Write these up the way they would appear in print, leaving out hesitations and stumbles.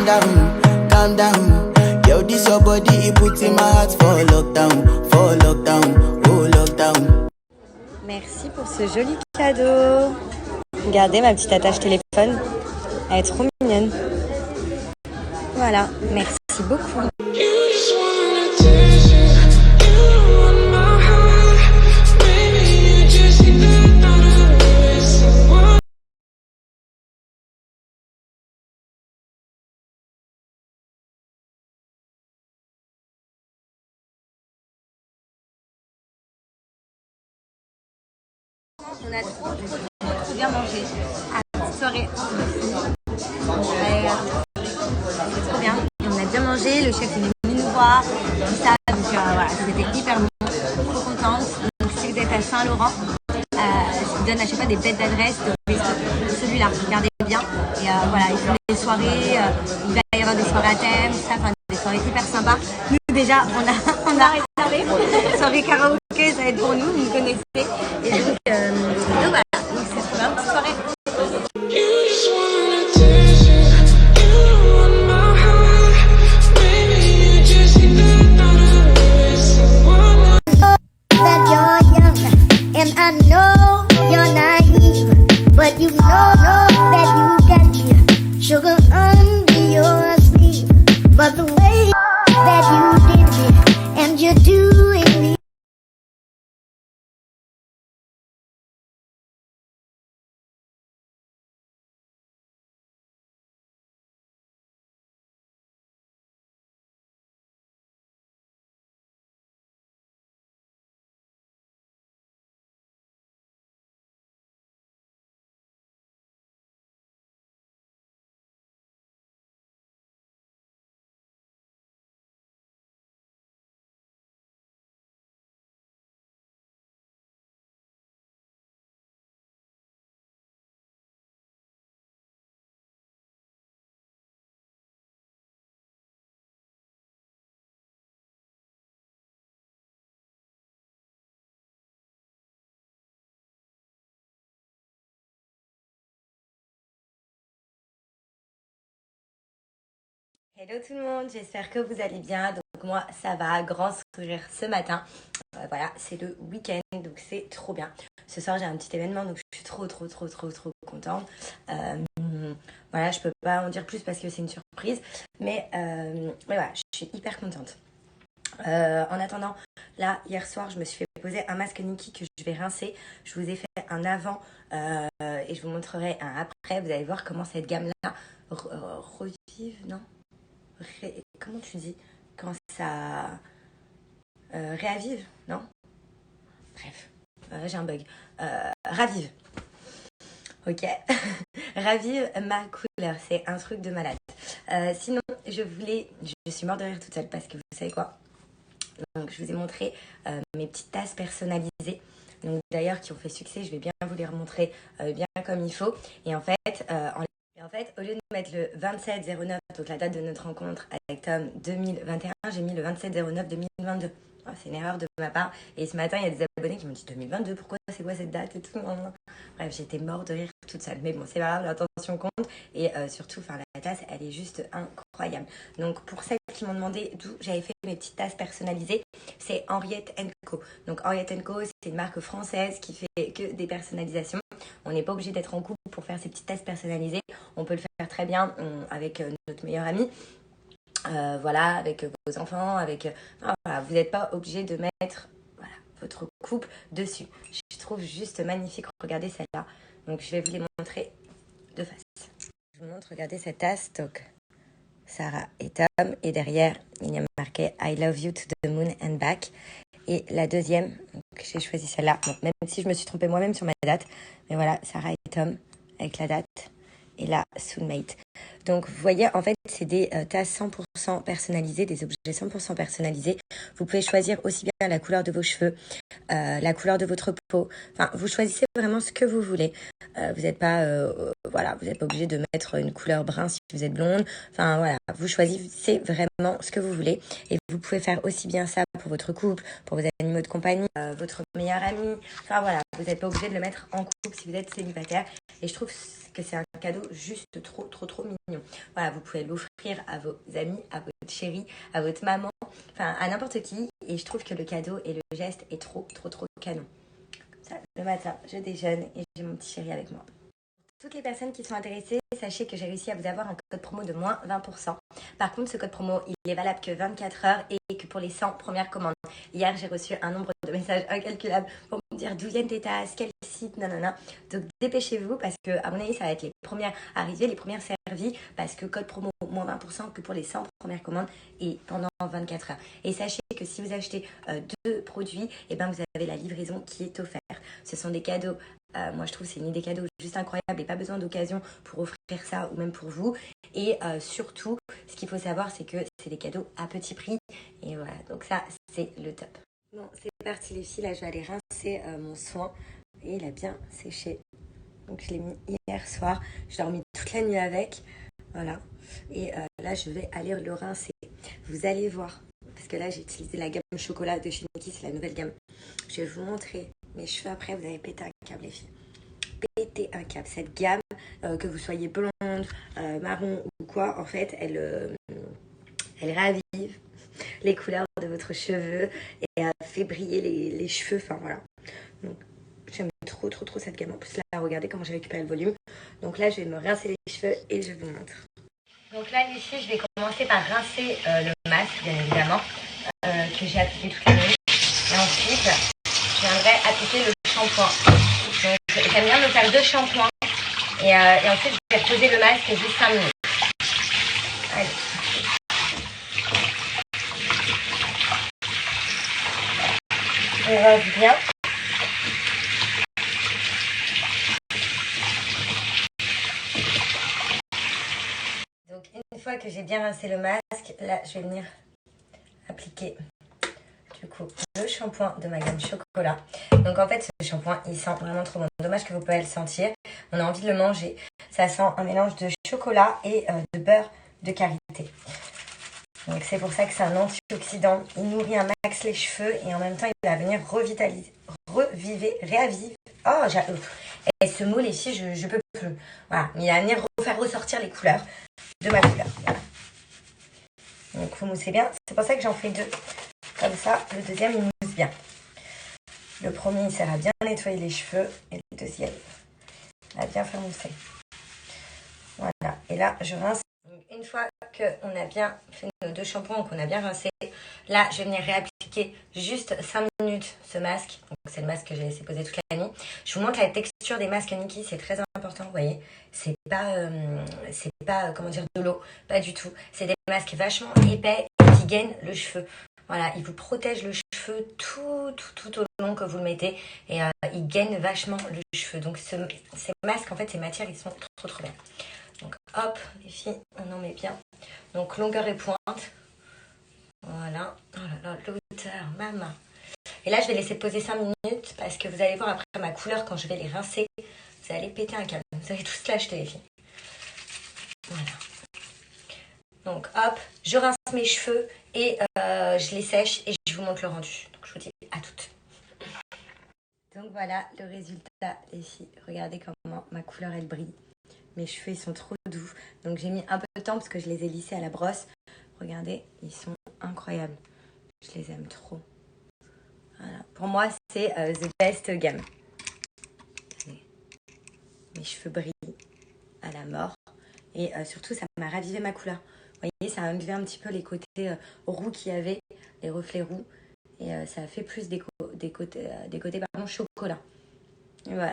calm down. Yo, this your body, it puts in my heart for lockdown, oh lockdown. Merci pour ce joli cadeau. Regardez ma petite attache téléphone. Elle est trop mignonne. Voilà, merci beaucoup. On a trop bien mangé. Petite soirée. C'est trop bien. On a bien mangé. Le chef il est venu nous voir. Tout ça. Donc voilà, c'était hyper bon. Trop contente. Donc si vous êtes à Saint-Laurent, je vous donne à chaque fois des bêtes d'adresse de celui-là. Regardez bien. Et voilà, ils font des soirées. Il va y avoir des soirées à thème. Ça, enfin, des soirées hyper sympas. Nous déjà, on a réservé. Soirée karaoké, ça va être pour nous. Vous nous connaissez. Et donc voilà. Donc c'est trop bien. Petite soirée. And I know you're naive, but you know that you can be sugar under your sleeve. But the way that you did me, and you're doing me. Hello tout le monde, j'espère que vous allez bien. Donc moi ça va, grand sourire ce matin. Voilà, c'est le week-end donc c'est trop bien. Ce soir j'ai un petit événement donc je suis trop contente. Voilà, je peux pas en dire plus parce que c'est une surprise. Mais voilà, je suis hyper contente. En attendant, là hier soir je me suis fait poser un masque Niki que je vais rincer. Je vous ai fait un avant et je vous montrerai un après. Vous allez voir comment cette gamme là revive, non? Comment tu dis quand ça réavive, non? Bref, j'ai un bug. Ravive. Ok. Ravive ma couleur. C'est un truc de malade. Sinon, je suis morte de rire toute seule parce que vous savez quoi? Donc, je vous ai montré mes petites tasses personnalisées. Donc, d'ailleurs, qui ont fait succès. Je vais bien vous les remontrer bien comme il faut. Et en fait, au lieu de mettre le 27-09, donc la date de notre rencontre avec Tom 2021, j'ai mis le 27-09-2022. Oh, c'est une erreur de ma part. Et ce matin, il y a des abonnés qui m'ont dit 2022, pourquoi c'est quoi cette date et tout. Bref, j'étais morte de rire toute seule. Mais bon, c'est pas grave, l'intention compte. Et surtout, la tasse, elle est juste incroyable. Donc, pour celles qui m'ont demandé d'où j'avais fait mes petites tasses personnalisées, c'est Henriette Co. Donc, Henriette Co, c'est une marque française qui fait que des personnalisations. On n'est pas obligé d'être en couple pour faire ces petites tasses personnalisées. On peut le faire très bien avec notre meilleur ami. Voilà, avec vos enfants, voilà, vous n'êtes pas obligé de mettre votre couple dessus. Je trouve juste magnifique. Regardez celle-là. Donc, je vais vous les montrer de face. Je vous montre, regardez cette tasse. Donc, Sarah et Tom. Et derrière, il y a marqué I love you to the moon and back. Et la deuxième, j'ai choisi celle-là. Bon, même si je me suis trompée moi-même sur ma date. Mais voilà, Sarah et Tom avec la date. Et là, Soulmate. Donc, vous voyez, en fait, c'est des tasses 100% personnalisées, des objets 100% personnalisés. Vous pouvez choisir aussi bien la couleur de vos cheveux, la couleur de votre peau. Enfin, vous choisissez vraiment ce que vous voulez. Vous n'êtes pas, vous n'êtes pas obligé de mettre une couleur brun si vous êtes blonde. Enfin, voilà, vous choisissez vraiment ce que vous voulez. Et vous pouvez faire aussi bien ça pour votre couple, pour vos animaux de compagnie, votre meilleur ami. Enfin, voilà, vous n'êtes pas obligé de le mettre en couple si vous êtes célibataire. Et je trouve que c'est un cadeau juste trop mignon. Voilà, vous pouvez l'offrir offrir à vos amis, à votre chérie, à votre maman, enfin à n'importe qui. Et je trouve que le cadeau et le geste est trop canon. Ça, le matin, je déjeune et j'ai mon petit chéri avec moi. Toutes les personnes qui sont intéressées, sachez que j'ai réussi à vous avoir un code promo de moins 20%. Par contre, ce code promo, il est valable que 24 heures et que pour les 100 premières commandes. Hier, j'ai reçu un nombre de messages incalculable pour me dire d'où viennent tes tasses, quel site, nanana. Donc dépêchez-vous parce que, à mon avis, ça va être les premières arrivées, les premières servies parce que code promo moins 20% que pour les 100 premières commandes et pendant 24 heures. Et sachez que si vous achetez 2 produits, et ben vous avez la livraison qui est offerte. Ce sont des cadeaux. Moi, je trouve que c'est une idée cadeau juste incroyable et pas besoin d'occasion pour offrir ça ou même pour vous. Et surtout, ce qu'il faut savoir, c'est que c'est des cadeaux à petit prix. Et voilà, donc ça, c'est le top. Bon, c'est parti les filles. Là, je vais aller rincer mon soin. Et il a bien séché. Donc, je l'ai mis hier soir. J'ai dormi toute la nuit avec. Voilà. Et là, je vais aller le rincer. Vous allez voir. Parce que là, j'ai utilisé la gamme chocolat de chez Nikki. C'est la nouvelle gamme. Je vais vous montrer mes cheveux après. Vous avez pété un câble, les filles. Pété un câble. Cette gamme, que vous soyez blonde, marron ou quoi, en fait, elle ravive les couleurs de votre cheveux et fait briller les cheveux. Enfin, voilà. Donc, j'aime trop cette gamme. En plus, là, regardez comment j'ai récupéré le volume. Donc là, je vais me rincer les cheveux et je vous montre. Donc là, les filles, je vais commencer par rincer le masque, bien évidemment, que j'ai appliqué toute la nuit. Et ensuite, je viendrai appliquer le shampoing. Donc, j'aime bien me faire 2 shampoings. Et ensuite, je vais reposer le masque juste 5 minutes. Allez. On rince bien. Donc, une fois que j'ai bien rincé le masque, là, je vais venir appliquer du coup le shampoing de ma gamme chocolat. Donc en fait ce shampoing il sent vraiment trop bon. Dommage que vous pouvez le sentir. On a envie de le manger. Ça sent un mélange de chocolat et de beurre de karité. Donc c'est pour ça que c'est un antioxydant. Il nourrit un max les cheveux et en même temps il va venir revitaliser, réaviver. Oh et ce mot les filles je peux plus. Voilà. Il va venir faire ressortir les couleurs de ma couleur. Voilà. Donc vous moussez bien. C'est pour ça que j'en fais 2. Comme ça, le deuxième, il mousse bien. Le premier, il sert à bien nettoyer les cheveux. Et le deuxième, à bien faire mousser. Voilà. Et là, je rince. Donc, une fois qu'on a bien fait nos 2 shampoings, qu'on a bien rincé, là, je vais venir réappliquer juste 5 minutes ce masque. Donc, c'est le masque que j'ai laissé poser toute la nuit. Je vous montre la texture des masques Nikki. C'est très important, vous voyez. C'est pas comment dire, de l'eau. Pas du tout. C'est des masques vachement épais qui gainent le cheveu. Voilà, il vous protège le cheveu tout au long que vous le mettez et il gaine vachement le cheveu. Donc ces masques, en fait, ces matières, ils sont trop bien. Donc hop, les filles, on en met bien. Donc longueur et pointe. Voilà. Oh là là, l'odeur, maman. Et là, je vais laisser poser 5 minutes parce que vous allez voir après ma couleur quand je vais les rincer. Vous allez péter un câble. Vous allez tous l'acheter, les filles. Voilà. Donc hop, je rince mes cheveux et je les sèche et je vous montre le rendu. Donc je vous dis à toutes. Donc voilà le résultat les filles. Regardez comment ma couleur elle brille. Mes cheveux ils sont trop doux. Donc j'ai mis un peu de temps parce que je les ai lissés à la brosse. Regardez, ils sont incroyables. Je les aime trop. Voilà. Pour moi c'est the best gamme. Mes cheveux brillent à la mort. Et surtout ça m'a ravivé ma couleur. Vous voyez, ça a enlevé un petit peu les côtés roux qu'il y avait, les reflets roux. Et ça a fait plus des côtés chocolat. Et voilà.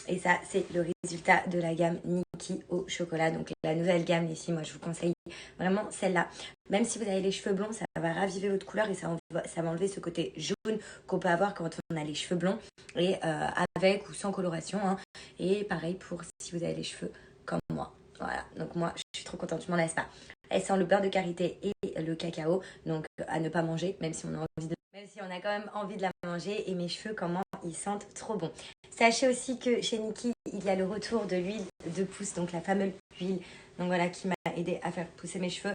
Et ça, c'est le résultat de la gamme Nikki au chocolat. Donc la nouvelle gamme ici, moi je vous conseille vraiment celle-là. Même si vous avez les cheveux blonds, ça va raviver votre couleur et ça va enlever ce côté jaune qu'on peut avoir quand on a les cheveux blonds. Et avec ou sans coloration. Hein. Et pareil pour si vous avez les cheveux comme moi. Voilà, donc moi je suis trop contente, je m'en lasse pas. Elle sent le beurre de karité et le cacao, donc à ne pas manger, même si on a quand même envie de la manger. Et mes cheveux, comment ils sentent trop bon. Sachez aussi que chez Nikki, il y a le retour de l'huile de pousse, donc la fameuse huile, donc voilà, qui m'a aidé à faire pousser mes cheveux,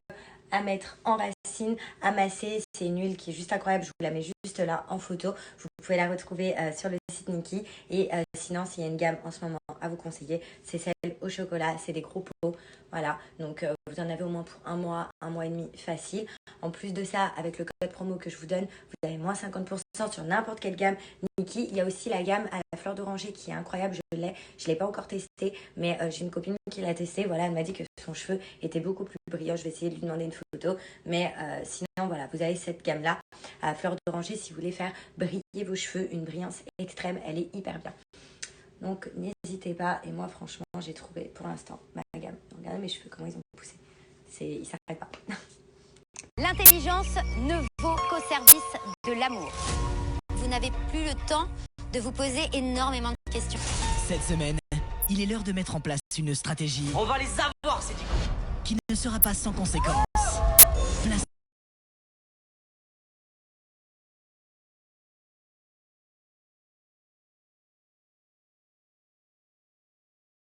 à mettre en racine, à masser. C'est une huile qui est juste incroyable, je vous la mets juste là en photo. Vous pouvez la retrouver sur le site Nikki. Et sinon, s'il y a une gamme en ce moment à vous conseiller, c'est celle au chocolat, c'est des gros pots, voilà, donc vous en avez au moins pour un mois et demi facile. En plus de ça, avec le code promo que je vous donne, vous avez moins 50% sur n'importe quelle gamme Niki. Il y a aussi la gamme à la fleur d'oranger qui est incroyable, je l'ai pas encore testé, mais j'ai une copine qui l'a testé, voilà, elle m'a dit que son cheveu était beaucoup plus brillant, je vais essayer de lui demander une photo, mais sinon voilà, vous avez cette gamme là à la fleur d'oranger si vous voulez faire briller vos cheveux, une brillance extrême, elle est hyper bien. Donc n'hésitez pas, et moi franchement j'ai trouvé pour l'instant ma gamme. Regardez mes cheveux comment ils ont poussé, ils ne s'arrêtent pas. L'intelligence ne vaut qu'au service de l'amour. Vous n'avez plus le temps de vous poser énormément de questions. Cette semaine, il est l'heure de mettre en place une stratégie. On va les avoir, ces petits cons. Qui ne sera pas sans conséquence.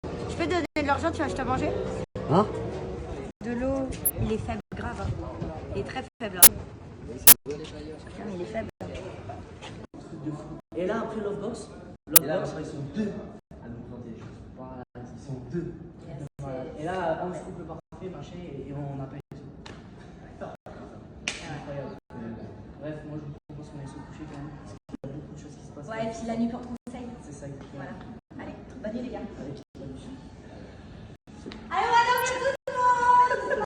Je peux te donner de l'argent, tu vas acheter à manger? Hein? De l'eau, il est faible, grave. Hein. Il est très faible. Hein. Putain, il est faible. Et là, après Lovebox, ils sont deux à nous planter. Voilà, ils sont deux. Yes. Voilà. Et là, on se coupe le parfait, machin, et on appelle tout. Incroyable. Bref, moi je vous propose qu'on aille se coucher quand même. Parce qu'il y a beaucoup de choses qui se passent. Ouais, et puis la nuit porte conseil. C'est ça, exactement. Voilà. Allez, bonne nuit les gars. Allez, bonne nuit. Allez, on va dormir tout le monde.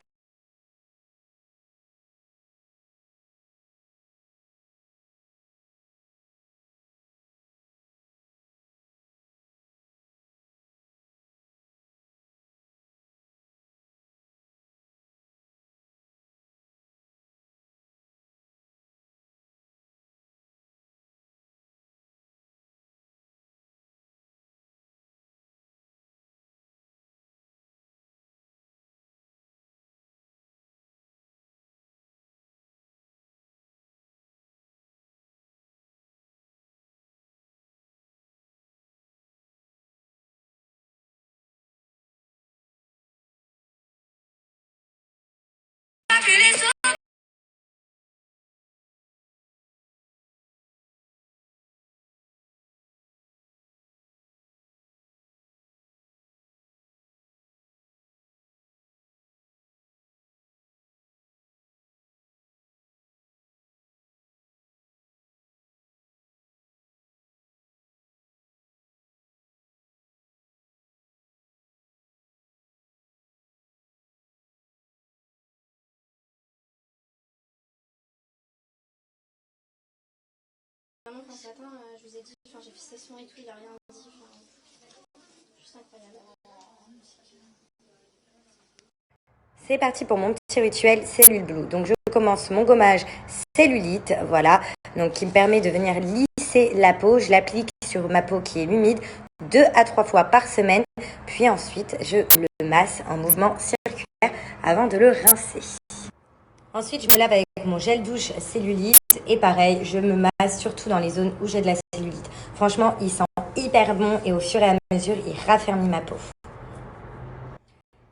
Vraiment, quand ce matin, je vous ai dit, j'ai fait session et tout, il n'y a rien dit. Juste incroyable. C'est parti pour mon petit rituel Cellule Blue. Donc je commence mon gommage cellulite, voilà, donc qui me permet de venir lisser la peau. Je l'applique sur ma peau qui est humide 2 à 3 fois par semaine, puis ensuite je le masse en mouvement circulaire avant de le rincer. Ensuite, je me lave avec mon gel douche cellulite et pareil, je me masse surtout dans les zones où j'ai de la cellulite. Franchement, il sent hyper bon et au fur et à mesure, il raffermit ma peau.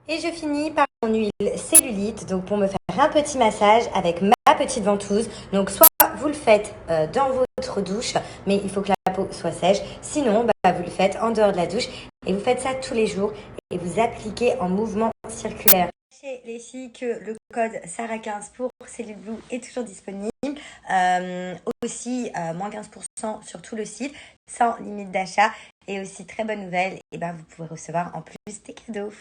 Et je finis par mon huile cellulite, donc pour me faire un petit massage avec ma petite ventouse. Donc soit vous le faites dans votre douche, mais il faut que la peau soit sèche. Sinon, vous le faites en dehors de la douche et vous faites ça tous les jours et vous appliquez en mouvement circulaire. Sachez les filles que le code Sarah15 pour Cellule Blue est toujours disponible. Aussi, moins 15% sur tout le site, sans limite d'achat. Et aussi, très bonne nouvelle, vous pouvez recevoir en plus des cadeaux.